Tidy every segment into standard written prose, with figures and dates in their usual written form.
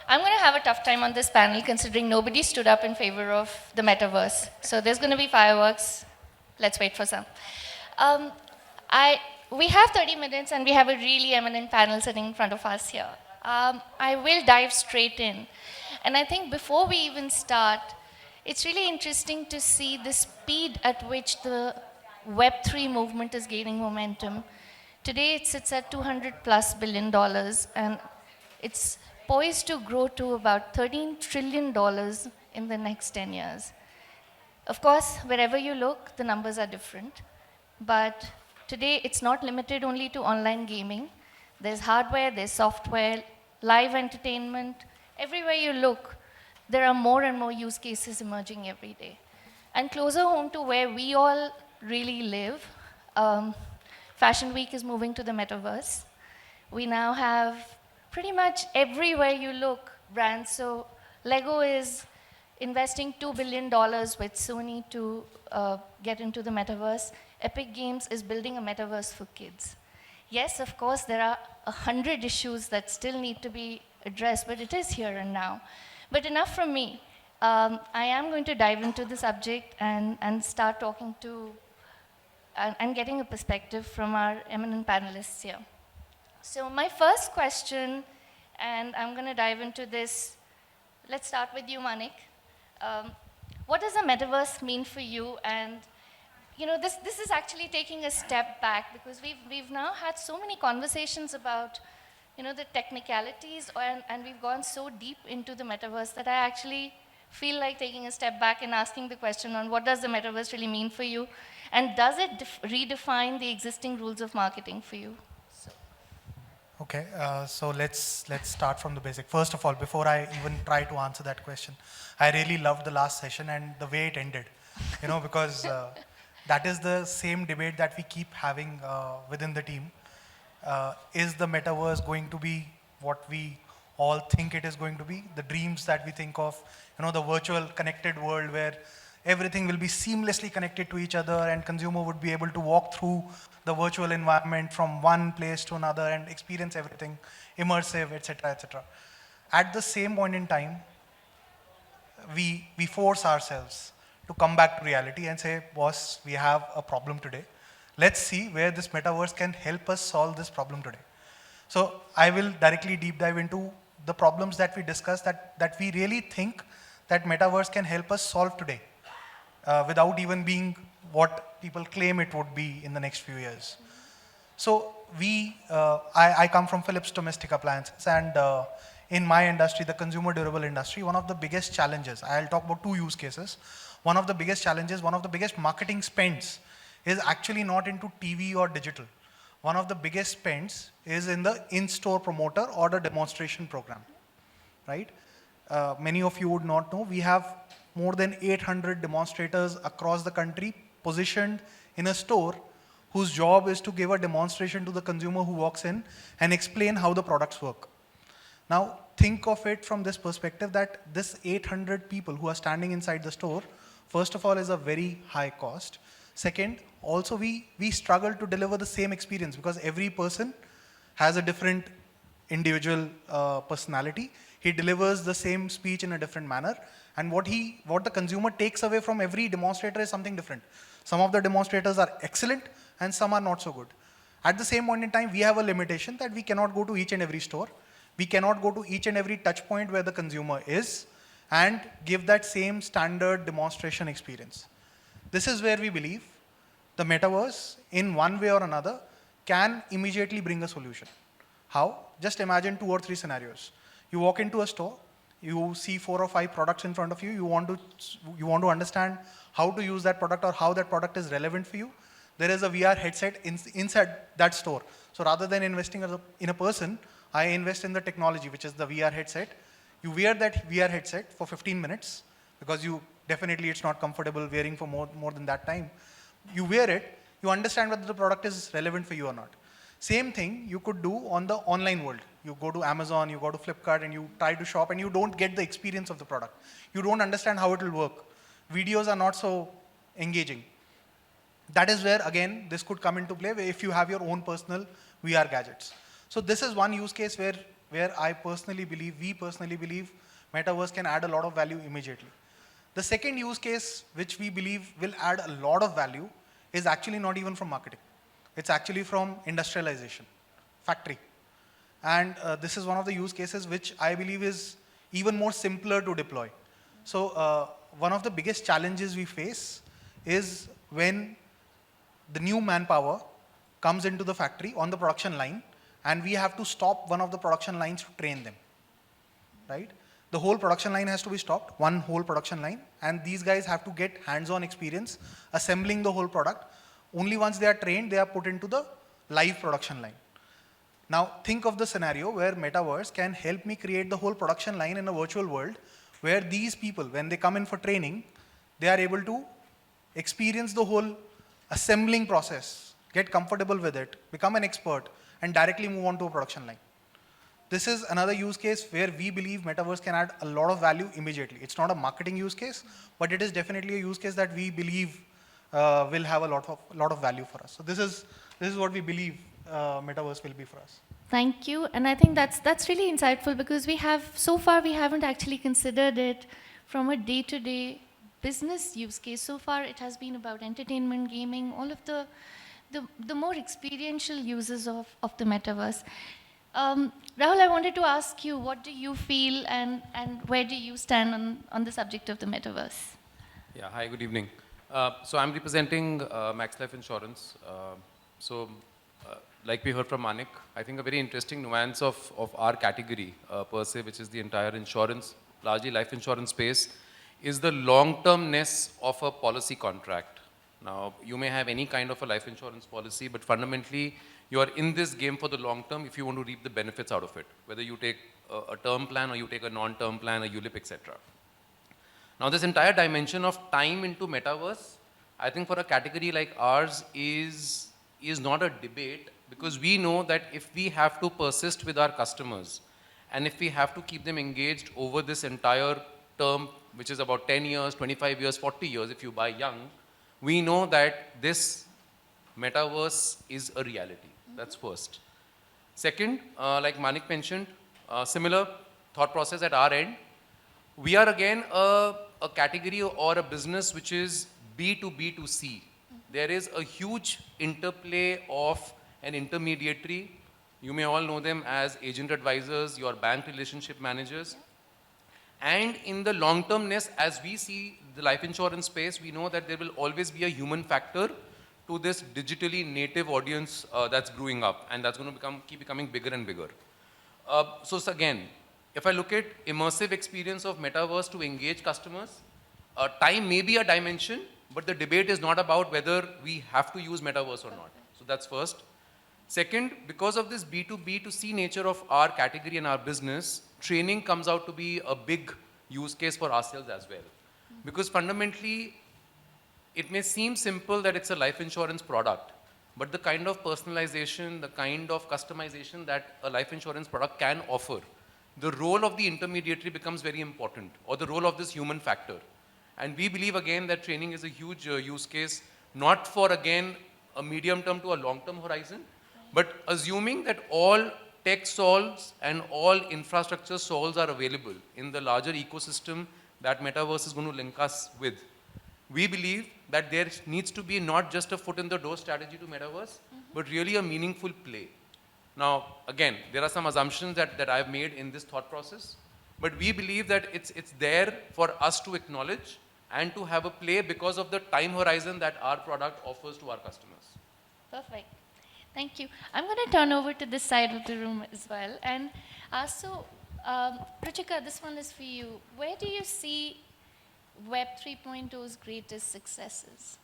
I'm going to have a tough time on this panel considering nobody stood up in favor of the metaverse. So there's going to be fireworks. Let's wait for some. Um, we have 30 minutes and we have a really eminent panel sitting in front of us here. I will dive straight in. And I think before we even start, it's really interesting to see the speed at which the Web3 movement is gaining momentum. Today it sits at $200+ billion and it's poised to grow to about $13 trillion in the next 10 years. Of course, wherever you look, the numbers are different. But today, it's not limited only to online gaming. There's hardware, there's software, live entertainment. Everywhere you look, there are more and more use cases emerging every day. And closer home to where we all really live, Fashion Week is moving to the Metaverse. We now have pretty much everywhere you look brands. So Lego is investing $2 billion with Sony to get into the metaverse. Epic Games is building a metaverse for kids. Yes, of course, there are 100 issues that still need to be addressed, but it is here and now. But enough from me. I am going to dive into the subject and start talking to and getting a perspective from our eminent panelists here. So my first question, and I'm going to dive into this. Let's start with you, Manik. What does the metaverse mean for you? And this is actually taking a step back because we've now had so many conversations about the technicalities, and we've gone so deep into the metaverse that I actually feel like taking a step back and asking the question on what does the metaverse really mean for you, and does it redefine the existing rules of marketing for you? Okay, so let's start from the basic. First of all, before I even try to answer that question, I really loved the last session and the way it ended, because that is the same debate that we keep having within the team. Is the metaverse going to be what we all think it is going to be? The dreams that we think of, the virtual connected world where everything will be seamlessly connected to each other and consumer would be able to walk through the virtual environment from one place to another and experience everything immersive, etc., etc. At the same point in time, we force ourselves to come back to reality and say, boss, we have a problem today. Let's see where this metaverse can help us solve this problem today. So I will directly deep dive into the problems that we discussed that we really think that metaverse can help us solve today. Without even being what people claim it would be in the next few years. So I come from Philips Domestic Appliances, and in my industry, the consumer durable industry, one of the biggest challenges, I'll talk about two use cases. One of the biggest challenges, one of the biggest marketing spends is actually not into TV or digital. One of the biggest spends is in the in-store promoter or the demonstration program, right? Many of you would not know, we have more than 800 demonstrators across the country positioned in a store whose job is to give a demonstration to the consumer who walks in and explain how the products work. Now, think of it from this perspective that this 800 people who are standing inside the store, first of all, is a very high cost. Second, also we struggle to deliver the same experience because every person has a different individual personality. He delivers the same speech in a different manner. And what the consumer takes away from every demonstrator is something different. Some of the demonstrators are excellent and some are not so good. At the same point in time, we have a limitation that we cannot go to each and every store. We cannot go to each and every touch point where the consumer is and give that same standard demonstration experience. This is where we believe the metaverse, in one way or another, can immediately bring a solution. How? Just imagine 2 or 3 scenarios. You walk into a store, you see 4 or 5 products in front of you, you want to understand how to use that product or how that product is relevant for you. There is a VR headset inside that store. So rather than investing in a person, I invest in the technology, which is the VR headset. You wear that VR headset for 15 minutes because definitely it's not comfortable wearing for more than that time. You wear it, you understand whether the product is relevant for you or not. Same thing you could do on the online world. You go to Amazon, you go to Flipkart, and you try to shop, and you don't get the experience of the product. You don't understand how it will work. Videos are not so engaging. That is where, again, this could come into play if you have your own personal VR gadgets. So this is one use case where where I personally believe, we personally believe, Metaverse can add a lot of value immediately. The second use case, which we believe will add a lot of value, is actually not even from marketing. It's actually from industrialization, factory. And this is one of the use cases which I believe is even more simpler to deploy. So one of the biggest challenges we face is when the new manpower comes into the factory on the production line, and we have to stop one of the production lines to train them, right? The whole production line has to be stopped, one whole production line, and these guys have to get hands-on experience assembling the whole product. Only once they are trained, they are put into the live production line. Now, think of the scenario where Metaverse can help me create the whole production line in a virtual world where these people, when they come in for training, they are able to experience the whole assembling process, get comfortable with it, become an expert, and directly move on to a production line. This is another use case where we believe Metaverse can add a lot of value immediately. It's not a marketing use case, but it is definitely a use case that we believe will have a lot of value for us. So this is what we believe Metaverse will be for us. Thank you, and I think that's really insightful because we haven't actually considered it from a day-to-day business use case. So far, it has been about entertainment, gaming, all of the more experiential uses of the metaverse. Rahul, I wanted to ask you, what do you feel and where do you stand on the subject of the metaverse? Yeah, hi, good evening. So I'm representing Max Life Insurance. Like we heard from Manik, I think a very interesting nuance of our category per se, which is the entire insurance, largely life insurance space, is the long-termness of a policy contract. Now, you may have any kind of a life insurance policy, but fundamentally, you are in this game for the long term if you want to reap the benefits out of it, whether you take a term plan or you take a non-term plan, a ULIP, etc. Now, this entire dimension of time into metaverse, I think for a category like ours is not a debate, because we know that if we have to persist with our customers and if we have to keep them engaged over this entire term, which is about 10 years, 25 years, 40 years if you buy young, we know that this metaverse is a reality. That's first. Second, like Manik mentioned, similar thought process at our end. We are again a category or a business which is B2B2C. There is a huge interplay of an intermediary. You may all know them as agent advisors, your bank relationship managers. And in the long-termness, as we see the life insurance space, we know that there will always be a human factor to this digitally native audience that's brewing up, and that's going to keep becoming bigger and bigger. So again, if I look at immersive experience of metaverse to engage customers, time may be a dimension, but the debate is not about whether we have to use metaverse or not. So that's first. Second, because of this B2B2C nature of our category and our business, training comes out to be a big use case for ourselves as well. Because fundamentally, it may seem simple that it's a life insurance product, but the kind of personalization, the kind of customization that a life insurance product can offer, the role of the intermediary becomes very important, or the role of this human factor. And we believe again that training is a huge use case, not for again a medium term to a long term horizon, but assuming that all tech solves and all infrastructure solves are available in the larger ecosystem that metaverse is going to link us with. We believe that there needs to be not just a foot in the door strategy to metaverse, but really a meaningful play. Now, again, there are some assumptions that I've made in this thought process, but we believe that it's there for us to acknowledge and to have a play because of the time horizon that our product offers to our customers. Perfect. Thank you. I'm going to turn over to this side of the room as well. And Ruchika, this one is for you. Where do you see Web 3.0's greatest successes?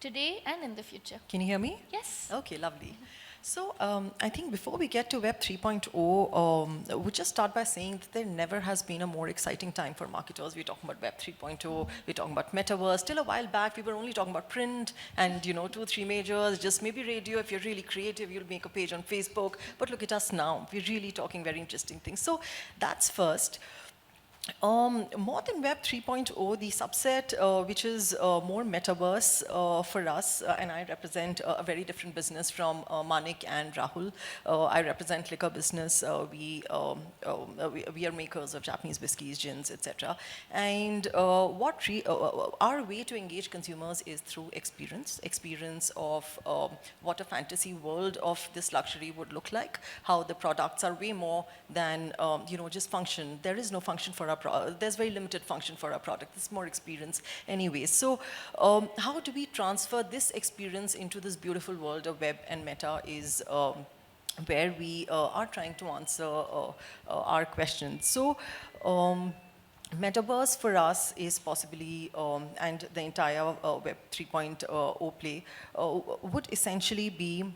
Today and in the future. Can you hear me? Yes. Okay, lovely. So I think before we get to Web 3.0, we'll just start by saying that there never has been a more exciting time for marketers. We're talking about Web 3.0, we're talking about Metaverse. Till a while back, we were only talking about print and, 2 or 3 majors, just maybe radio. If you're really creative, you'll make a page on Facebook. But look at us now. We're really talking very interesting things. So that's first. More than Web 3.0, the subset which is more metaverse for us, and I represent a very different business from Manik and Rahul. I represent liquor business. We are makers of Japanese whiskeys, gins, etc. And our way to engage consumers is through experience of what a fantasy world of this luxury would look like, how the products are way more than just function. There is no function for our there's very limited function for our product. It's more experience anyway. So how do we transfer this experience into this beautiful world of web and meta is where we are trying to answer our questions. So Metaverse for us is possibly, and the entire Web 3.0 play would essentially be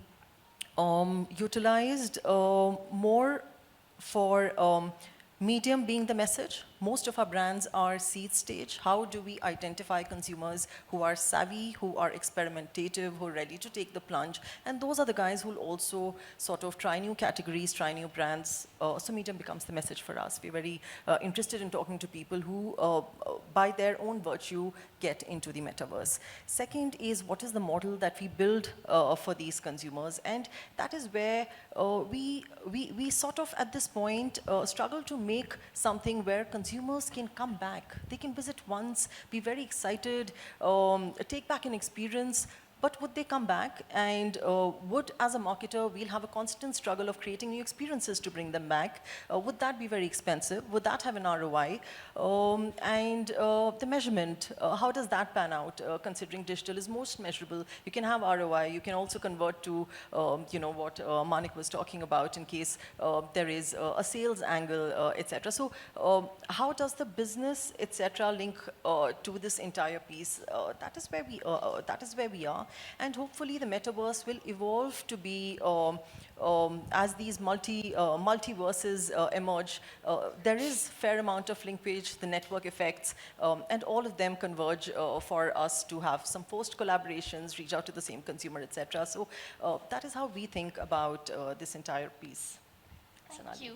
utilized more for medium being the message. Most of our brands are seed stage. How do we identify consumers who are savvy, who are experimentative, who are ready to take the plunge? And those are the guys who will also sort of try new categories, try new brands. So medium becomes the message for us. We're very interested in talking to people who, by their own virtue, get into the metaverse. Second is, what is the model that we build for these consumers? And that is where we sort of, at this point, struggle to make something where consumers can come back. They can visit once, be very excited, take back an experience, but would they come back? And would, as a marketer, we'll have a constant struggle of creating new experiences to bring them back? Would that be very expensive? Would that have an ROI? And the measurement, how does that pan out? Considering digital is most measurable, you can have ROI. You can also convert to, what Manik was talking about in case there is a sales angle, etc. So how does the business, etc., link to this entire piece? That is where we are. And hopefully the metaverse will evolve to be, as these multiverses emerge, there is fair amount of linkage, the network effects, and all of them converge for us to have some forced collaborations, reach out to the same consumer, etc. So that is how we think about this entire piece. Thank you.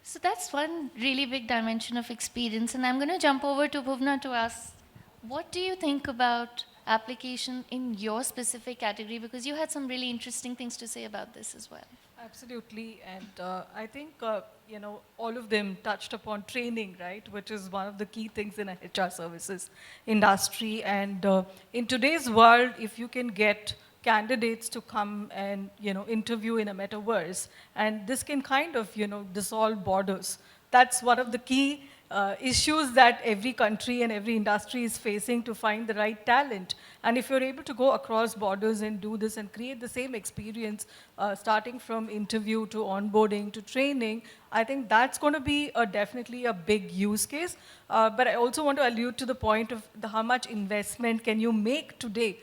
So that's one really big dimension of experience. And I'm going to jump over to Bhuvana to ask, what do you think about application in your specific category? Because you had some really interesting things to say about this as well. Absolutely, and I think all of them touched upon training, right, which is one of the key things in a HR services industry. And in today's world, if you can get candidates to come and interview in a metaverse, and this can kind of dissolve borders. That's one of the key issues that every country and every industry is facing to find the right talent. And if you're able to go across borders and do this and create the same experience, starting from interview to onboarding to training, I think that's going to be definitely a big use case. But I also want to allude to the point of how much investment can you make today.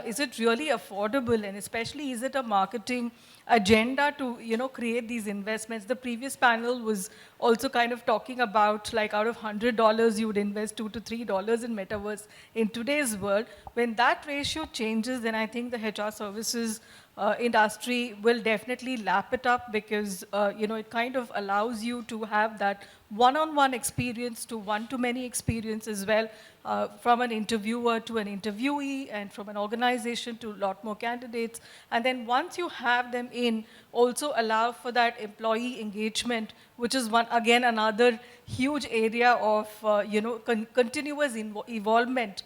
Is it really affordable, and especially is it a marketing agenda to create these investments? The previous panel was also kind of talking about, like, out of $100 you would invest $2 to $3 in metaverse in today's world. When that ratio changes, then I think the HR services industry will definitely lap it up, because it kind of allows you to have that one-on-one experience to one-to-many experience as well, from an interviewer to an interviewee, and from an organization to a lot more candidates. And then once you have them in, also allow for that employee engagement, which is another huge area of continuous evolvement.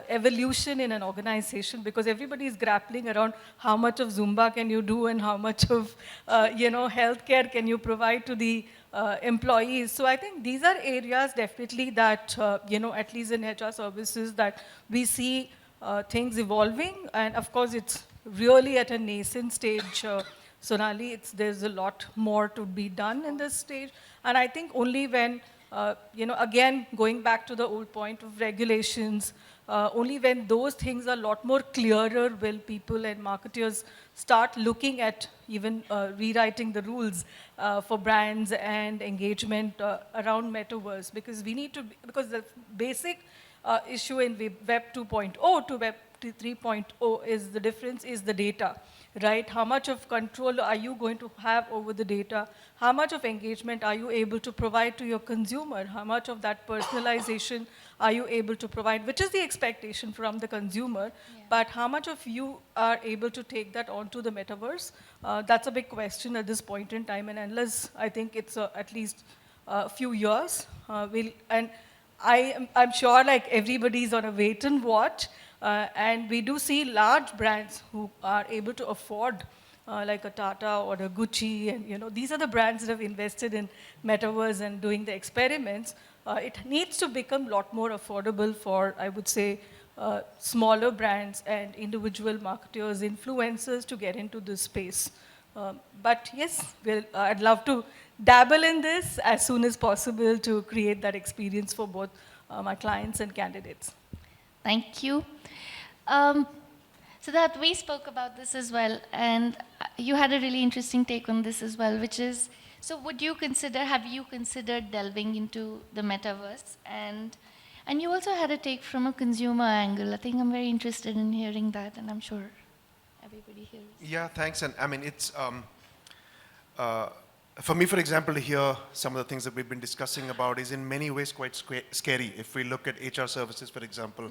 Evolution in an organization, because everybody is grappling around how much of Zumba can you do and how much of healthcare can you provide to the employees. So I think these are areas definitely that at least in HR services that we see things evolving. And of course it's really at a nascent stage. Sonali, there's a lot more to be done in this stage. And I think only when again, going back to the old point of regulations, only when those things are a lot more clearer will people and marketers start looking at even rewriting the rules for brands and engagement around metaverse. Because we need to, because the basic issue in Web 2.0 to Web 3.0 is the difference is the data, right? How much of control are you going to have over the data? How much of engagement are you able to provide to your consumer? How much of that personalization are you able to provide, which is the expectation from the consumer, but how much of you are able to take that onto the metaverse? That's a big question at this point in time, and unless I think it's at least a few years, and I'm sure like everybody's on a wait and watch, and we do see large brands who are able to afford like a Tata or a Gucci, and these are the brands that have invested in metaverse and doing the experiments. It needs to become a lot more affordable for, I would say, smaller brands and individual marketers, influencers to get into this space. But yes, I'd love to dabble in this as soon as possible to create that experience for both my clients and candidates. Thank you. So that we spoke about this as well, and you had a really interesting take on this as well, which is, so have you considered delving into the metaverse? And you also had a take from a consumer angle. I think I'm very interested in hearing that, and I'm sure everybody here is. Yeah, thanks. And I mean, it's, for me, for example, to hear some of the things that we've been discussing about is in many ways quite scary. If we look at HR services, for example,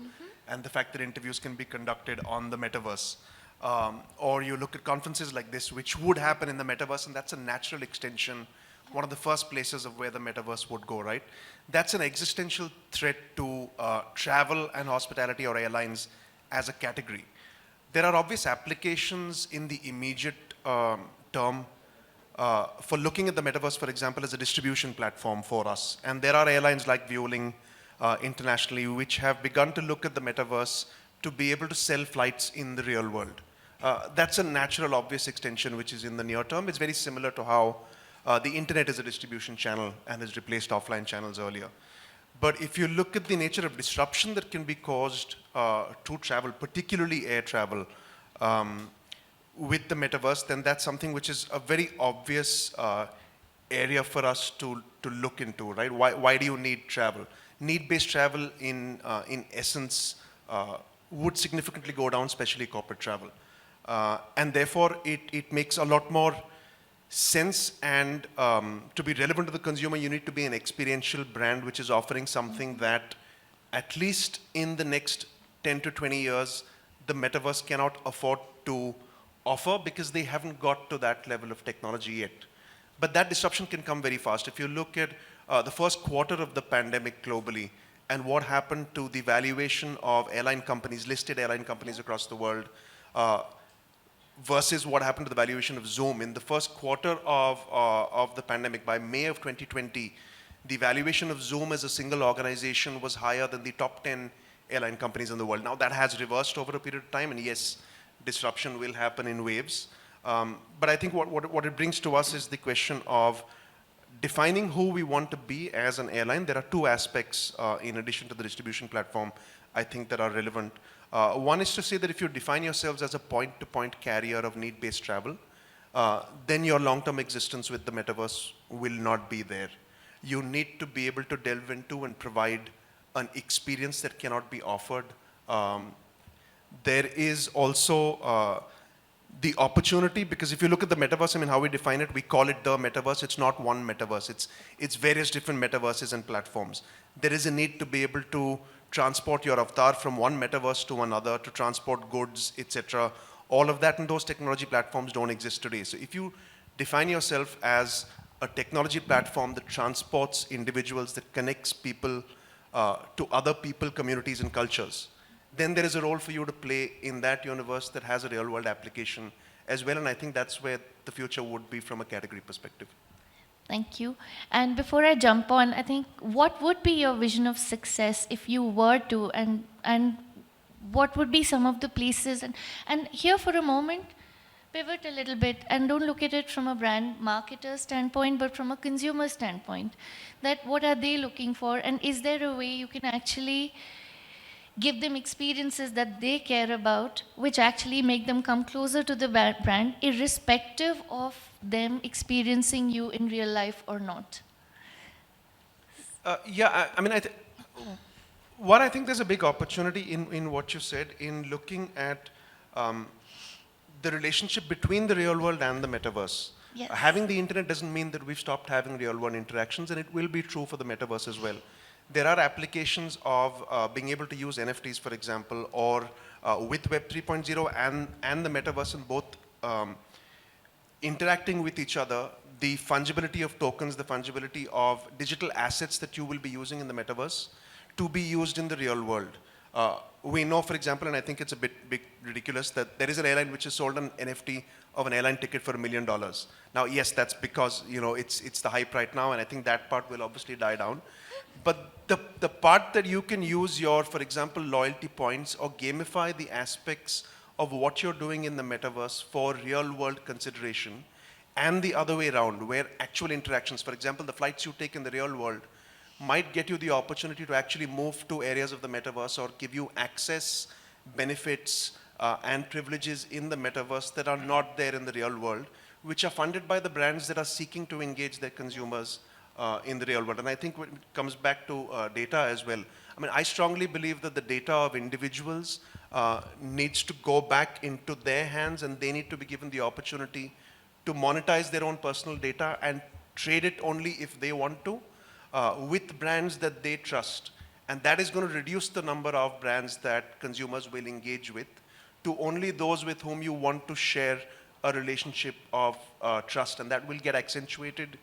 and the fact that interviews can be conducted on the metaverse, or you look at conferences like this, which would happen in the metaverse, and that's a natural extension, one of the first places of where the metaverse would go, right? That's an existential threat to travel and hospitality or airlines as a category. There are obvious applications in the immediate term for looking at the metaverse, for example, as a distribution platform for us. And there are airlines like Vueling internationally which have begun to look at the metaverse to be able to sell flights in the real world. That's a natural, obvious extension which is in the near term. It's very similar to how the internet is a distribution channel and has replaced offline channels earlier. But if you look at the nature of disruption that can be caused to travel, particularly air travel, with the metaverse, then that's something which is a very obvious area for us to look into, right? Why do you need travel? Need-based travel in essence would significantly go down, especially corporate travel. And therefore, it makes a lot more sense, and to be relevant to the consumer, you need to be an experiential brand which is offering something that at least in the next 10 to 20 years, the metaverse cannot afford to offer because they haven't got to that level of technology yet. But that disruption can come very fast. If you look at the first quarter of the pandemic globally and what happened to the valuation of airline companies, listed airline companies across the world, versus what happened to the valuation of Zoom. In the first quarter of the pandemic, by May of 2020, the valuation of Zoom as a single organization was higher than the top 10 airline companies in the world. Now that has reversed over a period of time, and yes, disruption will happen in waves. But I think what it brings to us is the question of defining who we want to be as an airline. There are two aspects in addition to the distribution platform, I think, that are relevant. One is to say that if you define yourselves as a point-to-point carrier of need-based travel, then your long-term existence with the metaverse will not be there. You need to be able to delve into and provide an experience that cannot be offered. There is also the opportunity, because if you look at the metaverse, I mean, how we define it, we call it the metaverse. It's not one metaverse. It's various different metaverses and platforms. There is a need to be able to transport your avatar from one metaverse to another, to transport goods, etc. All of that, and those technology platforms don't exist today. So if you define yourself as a technology platform that transports individuals, that connects people to other people, communities, and cultures, then there is a role for you to play in that universe that has a real world application as well. And I think that's where the future would be from a category perspective. Thank you. And before I jump on, I think, what would be your vision of success if you were to, and what would be some of the places, and here for a moment, pivot a little bit and don't look at it from a brand marketer standpoint, but from a consumer standpoint, that what are they looking for, and is there a way you can actually give them experiences that they care about, which actually make them come closer to the brand, irrespective of them experiencing you in real life or not? Yeah, I mean, What I think there's a big opportunity in what you said, in looking at the relationship between the real world and the metaverse. Yes. Having the internet doesn't mean that we've stopped having real world interactions, and it will be true for the metaverse as well. There are applications of being able to use NFTs, for example, or with Web 3.0 and the metaverse, in both interacting with each other, the fungibility of tokens, the fungibility of digital assets that you will be using in the metaverse to be used in the real world. We know, for example, and I think it's a bit ridiculous, that there is an airline which has sold an NFT of an airline ticket for $1 million. Now, yes, that's because it's the hype right now, and I think that part will obviously die down. But the part that you can use your, for example, loyalty points or gamify the aspects of what you're doing in the metaverse for real world consideration, and the other way around, where actual interactions, for example, the flights you take in the real world might get you the opportunity to actually move to areas of the metaverse or give you access, benefits, and privileges in the metaverse that are not there in the real world, which are funded by the brands that are seeking to engage their consumers in the real world. And I think it comes back to data as well. I mean, I strongly believe that the data of individuals needs to go back into their hands, and they need to be given the opportunity to monetize their own personal data and trade it only if they want to, with brands that they trust. And that is going to reduce the number of brands that consumers will engage with to only those with whom you want to share a relationship of trust. And that will get accentuated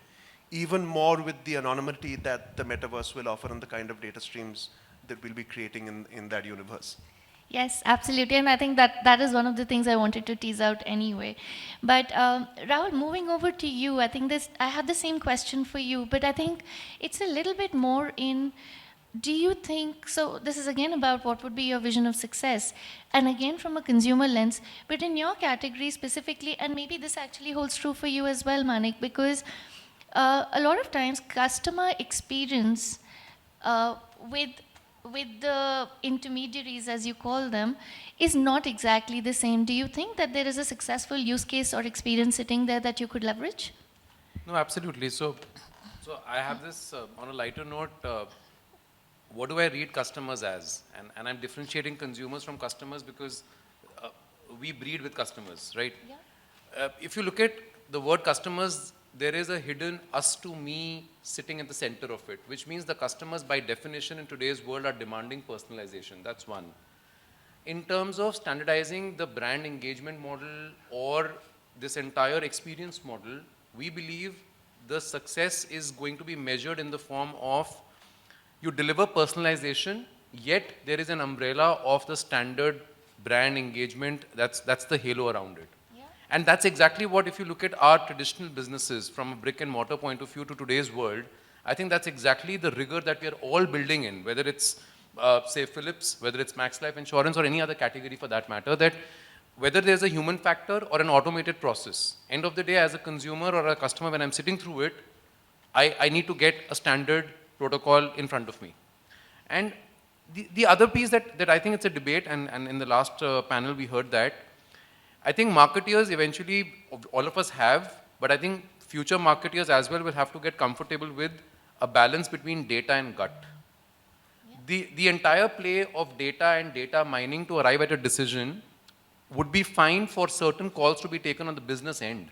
even more with the anonymity that the metaverse will offer and the kind of data streams that we'll be creating in that universe. Yes, absolutely. And I think that is one of the things I wanted to tease out anyway. But Rahul, moving over to you, I think I have the same question for you, but I think it's a little bit more in, do you think, so this is again about what would be your vision of success, and again from a consumer lens, but in your category specifically, and maybe this actually holds true for you as well, Manik, because a lot of times customer experience with the intermediaries, as you call them, is not exactly the same. Do you think that there is a successful use case or experience sitting there that you could leverage? No, absolutely. So I have this, on a lighter note, what do I read customers as? And I'm differentiating consumers from customers because we breed with customers, right? Yeah. If you look at the word customers, there is a hidden us to me sitting at the center of it, which means the customers by definition in today's world are demanding personalization. That's one. In terms of standardizing the brand engagement model or this entire experience model, we believe the success is going to be measured in the form of you deliver personalization, yet there is an umbrella of the standard brand engagement that's the halo around it. And that's exactly what, if you look at our traditional businesses from a brick and mortar point of view to today's world, I think that's exactly the rigor that we are all building in, whether it's, say, Philips, whether it's Max Life Insurance or any other category for that matter, that whether there's a human factor or an automated process, end of the day, as a consumer or a customer, when I'm sitting through it, I need to get a standard protocol in front of me. And the other piece that I think it's a debate, and in the last panel we heard that, I think marketeers eventually, all of us have, but I think future marketeers as well will have to get comfortable with a balance between data and gut. Yeah. The entire play of data and data mining to arrive at a decision would be fine for certain calls to be taken on the business end.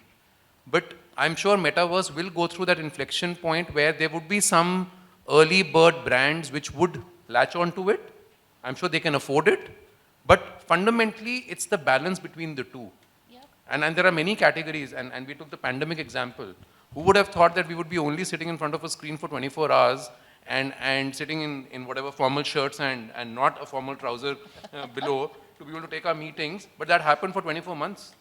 But I'm sure Metaverse will go through that inflection point where there would be some early bird brands which would latch onto it. I'm sure they can afford it. But fundamentally, it's the balance between the two. Yep. And there are many categories, and we took the pandemic example. Who would have thought that we would be only sitting in front of a screen for 24 hours and sitting in whatever formal shirts and not a formal trouser below to be able to take our meetings, but that happened for 24 months.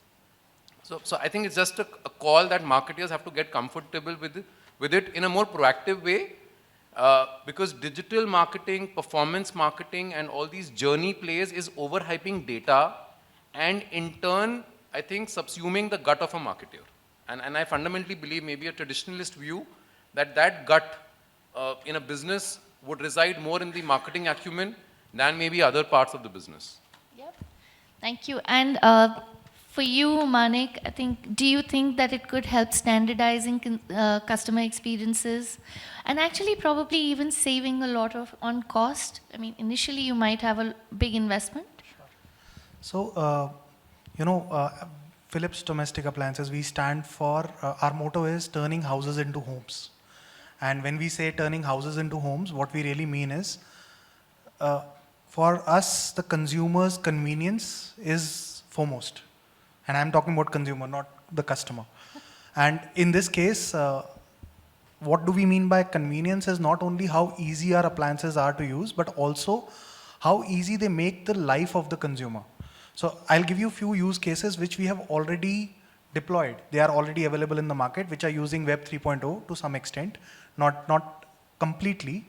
So I think it's just a call that marketers have to get comfortable with it in a more proactive way. Because digital marketing, performance marketing, and all these journey plays is overhyping data, and in turn, I think subsuming the gut of a marketer. And I fundamentally believe, maybe a traditionalist view, that gut in a business would reside more in the marketing acumen than maybe other parts of the business. Yep. Thank you. And For you, Manik, I think, do you think that it could help standardizing customer experiences and actually probably even saving a lot on cost? I mean, initially you might have a big investment. So, Philips Domestic Appliances, we stand for, our motto is turning houses into homes. And when we say turning houses into homes, what we really mean is, for us, the consumer's convenience is foremost. And I'm talking about consumer, not the customer. And in this case, what do we mean by convenience is not only how easy our appliances are to use, but also how easy they make the life of the consumer. So I'll give you a few use cases which we have already deployed. They are already available in the market, which are using Web 3.0 to some extent, not completely.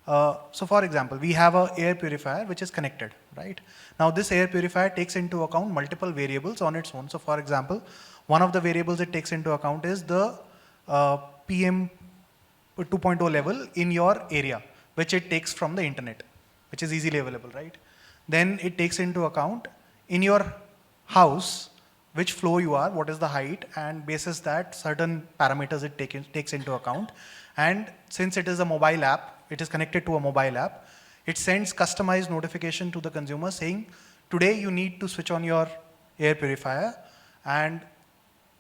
So for example, we have an air purifier which is connected, right? Now this air purifier takes into account multiple variables on its own. So for example, one of the variables it takes into account is the PM 2.0 level in your area, which it takes from the internet, which is easily available, right? Then it takes into account in your house, which floor you are, what is the height, and basis that certain parameters it takes into account. And since it is a mobile app, it is connected to a mobile app, it sends customized notification to the consumer saying, today you need to switch on your air purifier, and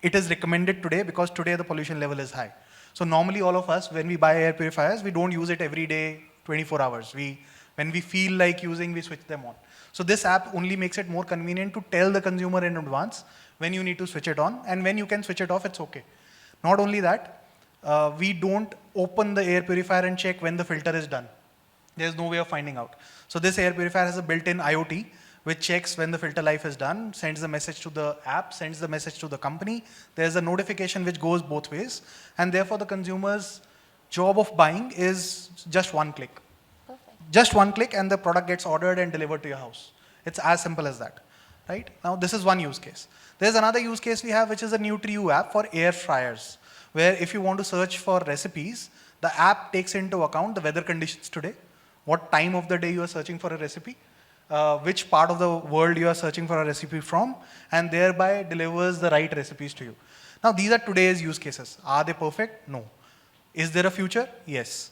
it is recommended today because today the pollution level is high. So normally all of us, when we buy air purifiers, we don't use it every day, 24 hours. When we feel like using, we switch them on. So this app only makes it more convenient to tell the consumer in advance when you need to switch it on, and when you can switch it off, it's okay. Not only that, we don't open the air purifier and check when the filter is done. There's no way of finding out. So this air purifier has a built-in IoT, which checks when the filter life is done, sends the message to the app, sends the message to the company. There's a notification which goes both ways, and therefore the consumer's job of buying is just one click. Just one click and the product gets ordered and delivered to your house. It's as simple as that, right? Now this is one use case. There's another use case we have, which is a NutriU app for air fryers, where if you want to search for recipes, the app takes into account the weather conditions today, what time of the day you are searching for a recipe, which part of the world you are searching for a recipe from, and thereby delivers the right recipes to you. Now these are today's use cases. Are they perfect? No. Is there a future? Yes.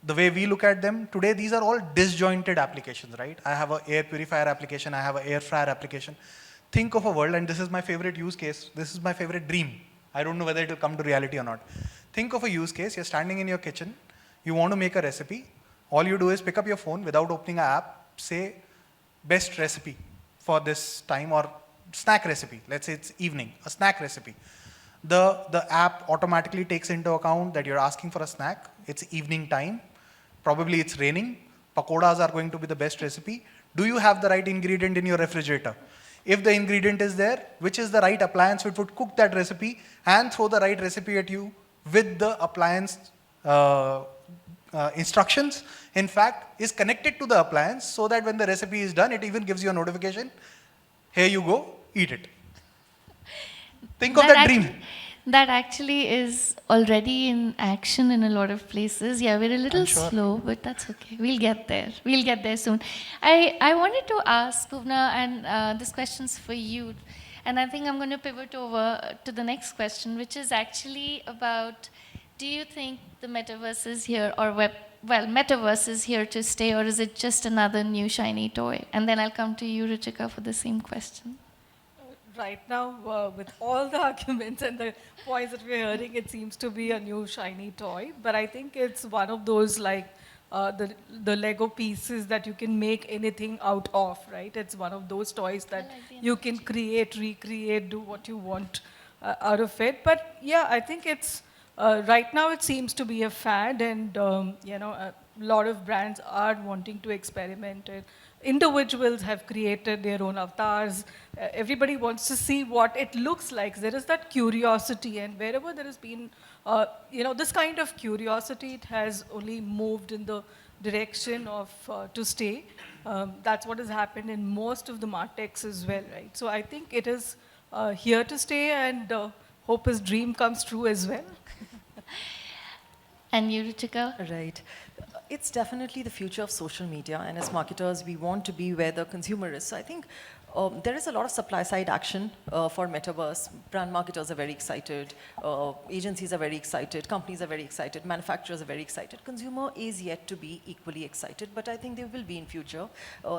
The way we look at them today, these are all disjointed applications, right? I have an air purifier application, I have an air fryer application. Think of a world, and this is my favorite use case, this is my favorite dream. I don't know whether it will come to reality or not. Think of a use case, you're standing in your kitchen, you want to make a recipe, all you do is pick up your phone without opening an app, say best recipe for this time, or snack recipe, let's say it's evening, a snack recipe. The app automatically takes into account that you're asking for a snack, it's evening time, probably it's raining, pakoras are going to be the best recipe. Do you have the right ingredient in your refrigerator? If the ingredient is there, which is the right appliance which would cook that recipe and throw the right recipe at you with the appliance instructions, in fact, is connected to the appliance so that when the recipe is done, it even gives you a notification, here you go, eat it. Think of that dream. That actually is already in action in a lot of places. Yeah, we're a little slow, but that's okay. We'll get there. We'll get there soon. I wanted to ask Bhuvana, and this question's for you. And I think I'm going to pivot over to the next question, which is actually about, do you think the metaverse is here, or metaverse is here to stay, or is it just another new shiny toy? And then I'll come to you, Ruchika, for the same question. Right now, with all the arguments and the points that we're hearing, it seems to be a new shiny toy. But I think it's one of those like the Lego pieces that you can make anything out of, right? It's one of those toys that you can create, recreate, do what you want out of it. But yeah, I think it's, right now it seems to be a fad, and a lot of brands are wanting to experiment. Individuals have created their own avatars. Everybody wants to see what it looks like. There is that curiosity, and wherever there has been, this kind of curiosity, it has only moved in the direction of to stay. That's what has happened in most of the martechs as well, right? So I think it is here to stay, and hope his dream comes true as well. And you, Ruchika? Right. It's definitely the future of social media, and as marketers, we want to be where the consumer is. So I think There is a lot of supply-side action for Metaverse. Brand marketers are very excited, agencies are very excited, companies are very excited, manufacturers are very excited. Consumer is yet to be equally excited, but I think they will be in future.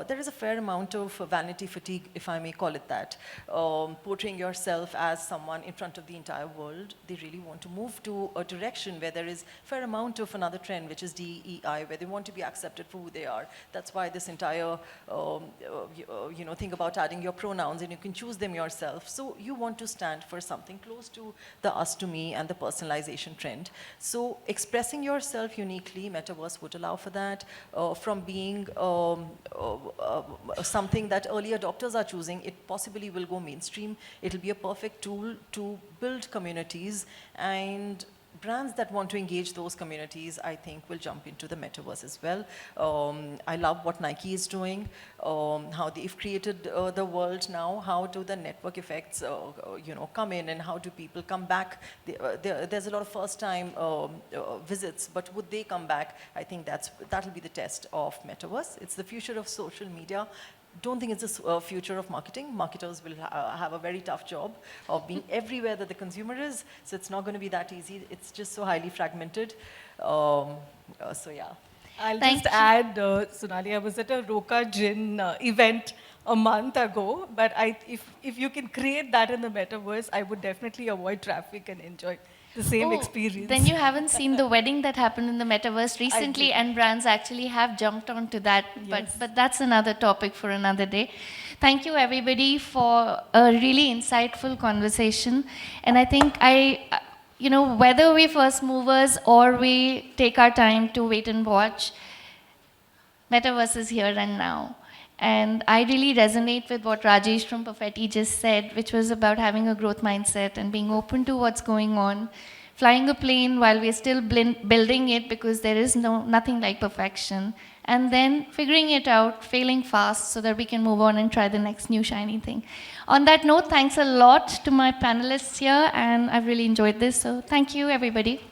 There is a fair amount of vanity fatigue, if I may call it that. Portraying yourself as someone in front of the entire world, they really want to move to a direction where there is a fair amount of another trend, which is DEI, where they want to be accepted for who they are. That's why this entire thing about adding your pronouns, and you can choose them yourself. So you want to stand for something close to the us to me and the personalization trend. So expressing yourself uniquely, Metaverse would allow for that. From being something that early adopters are choosing, it possibly will go mainstream. It'll be a perfect tool to build communities, and brands that want to engage those communities, I think, will jump into the Metaverse as well. I love what Nike is doing, how they've created the world now. How do the network effects, come in, and how do people come back? There's a lot of first-time visits, but would they come back? I think that'll be the test of Metaverse. It's the future of social media. Don't think it's the future of marketing. Marketers will have a very tough job of being everywhere that the consumer is. So it's not going to be that easy. It's just so highly fragmented. So yeah. I'll Thank just add, Sonali, I was at a Roca Gin event a month ago, but if you can create that in the Metaverse, I would definitely avoid traffic and enjoy the same experience. Then you haven't seen the wedding that happened in the Metaverse recently, and brands actually have jumped onto that. Yes. But that's another topic for another day. Thank you, everybody, for a really insightful conversation. And I think whether we're first movers or we take our time to wait and watch, Metaverse is here and now. And I really resonate with what Rajesh from Perfetti just said, which was about having a growth mindset and being open to what's going on, flying a plane while we're still building it, because there is nothing like perfection, and then figuring it out, failing fast so that we can move on and try the next new shiny thing. On that note, thanks a lot to my panelists here, and I've really enjoyed this, so thank you, everybody.